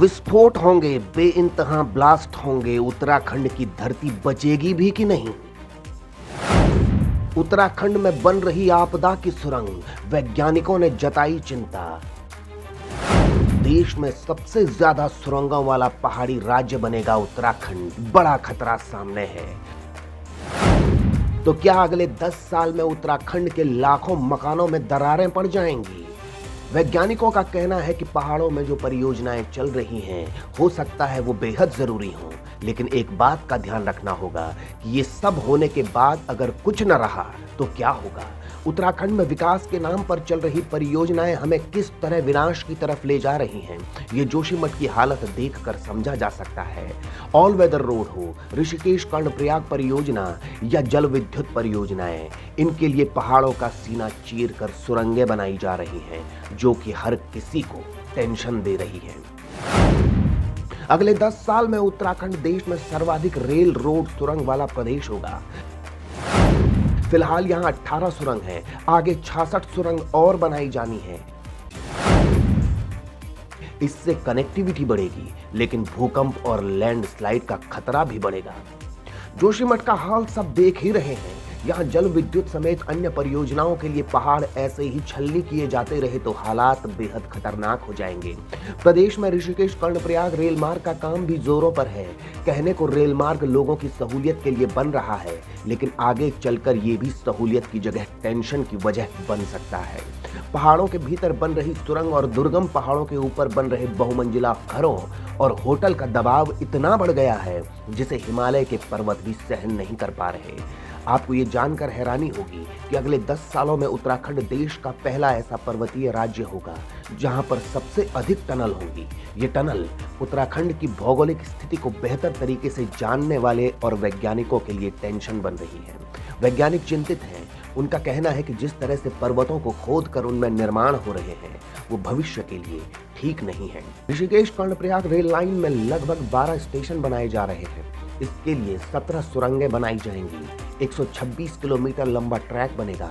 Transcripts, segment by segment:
विस्फोट होंगे, बेइंतहा ब्लास्ट होंगे, उत्तराखंड की धरती बचेगी भी कि नहीं? उत्तराखंड में बन रही आपदा की सुरंग, वैज्ञानिकों ने जताई चिंता। देश में सबसे ज्यादा सुरंगों वाला पहाड़ी राज्य बनेगा उत्तराखंड, बड़ा खतरा सामने है। तो क्या अगले 10 साल में उत्तराखंड के लाखों मकानों में दरारें पड़ जाएंगी? वैज्ञानिकों का कहना है कि पहाड़ों में जो परियोजनाएं चल रही हैं, हो सकता है वो बेहद जरूरी हों, लेकिन एक बात का ध्यान रखना होगा कि ये सब होने के बाद अगर कुछ न रहा तो क्या होगा? उत्तराखंड में विकास के नाम पर चल रही परियोजनाएं हमें किस तरह विनाश की तरफ ले जा रही हैं, ये जोशीमठ की हालत देखकर समझा जा सकता है। ऑल वेदर रोड हो, ऋषिकेश कर्णप्रयाग परियोजना या जल विद्युत परियोजनाएं, इनके लिए पहाड़ों का सीना चीर कर सुरंगें बनाई जा रही हैं, जो कि हर किसी को टेंशन दे रही है। अगले 10 साल में उत्तराखंड देश में सर्वाधिक रेल रोड सुरंग वाला प्रदेश होगा। फिलहाल यहां 18 सुरंग हैं, आगे 66 सुरंग और बनाई जानी है। इससे कनेक्टिविटी बढ़ेगी, लेकिन भूकंप और लैंडस्लाइड का खतरा भी बढ़ेगा। जोशीमठ का हाल सब देख ही रहे हैं। यहाँ जल विद्युत समेत अन्य परियोजनाओं के लिए पहाड़ ऐसे ही छलनी किए जाते रहे तो हालात बेहद खतरनाक हो जाएंगे। प्रदेश में ऋषिकेश कर्णप्रयाग रेल मार्ग का काम भी जोरों पर है। कहने को रेल मार्ग लोगों की सहूलियत के लिए बन रहा है, लेकिन आगे चलकर ये भी सहूलियत की जगह टेंशन की वजह बन सकता है। पहाड़ों के भीतर बन रही सुरंग और दुर्गम पहाड़ों के ऊपर बन रहे बहुमंजिला घरों और होटल का दबाव इतना बढ़ गया है जिसे हिमालय के पर्वत भी सहन नहीं कर पा रहे। आपको ये जानकर हैरानी होगी कि अगले 10 सालों में उत्तराखंड देश का पहला ऐसा पर्वतीय राज्य होगा जहां पर सबसे अधिक टनल होंगी। ये टनल उत्तराखंड की भौगोलिक स्थिति को बेहतर तरीके से जानने वाले और वैज्ञानिकों के लिए टेंशन बन रही है। वैज्ञानिक चिंतित हैं। उनका कहना है कि जिस तरह से पर्वतों को खोदकर उनमें निर्माण हो रहे हैं, वो भविष्य के लिए ठीक नहीं है। ऋषिकेश कर्णप्रयाग रेल लाइन में लगभग 12 स्टेशन बनाए जा रहे हैं। इसके लिए 17 सुरंगें बनाई जाएंगी। 126 किलोमीटर लंबा ट्रैक बनेगा।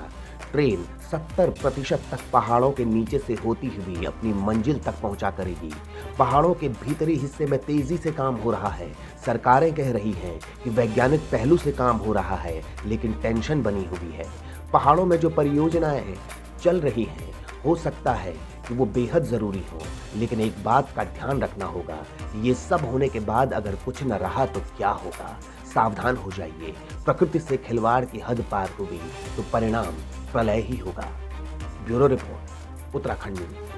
ट्रेन 70% तक पहाड़ों के नीचे से होती हुई अपनी मंजिल तक पहुंचा करेगी। पहाड़ों के भीतरी हिस्से में तेजी से काम हो रहा है। सरकारें कह रही हैं कि वैज्ञानिक पहलू से काम हो रहा है, लेकिन टेंशन बनी हुई है। पहाड़ों में जो परियोजनाएं चल रही हैं, हो सकता है कि वो बेहद जरूरी हो, लेकिन एक बात का ध्यान रखना होगा, ये सब होने के बाद अगर कुछ न रहा तो क्या होगा? सावधान हो जाइए। प्रकृति से खिलवाड़ की हद पार हुई तो परिणाम प्रलय ही होगा। Bureau report, Uttarakhand news.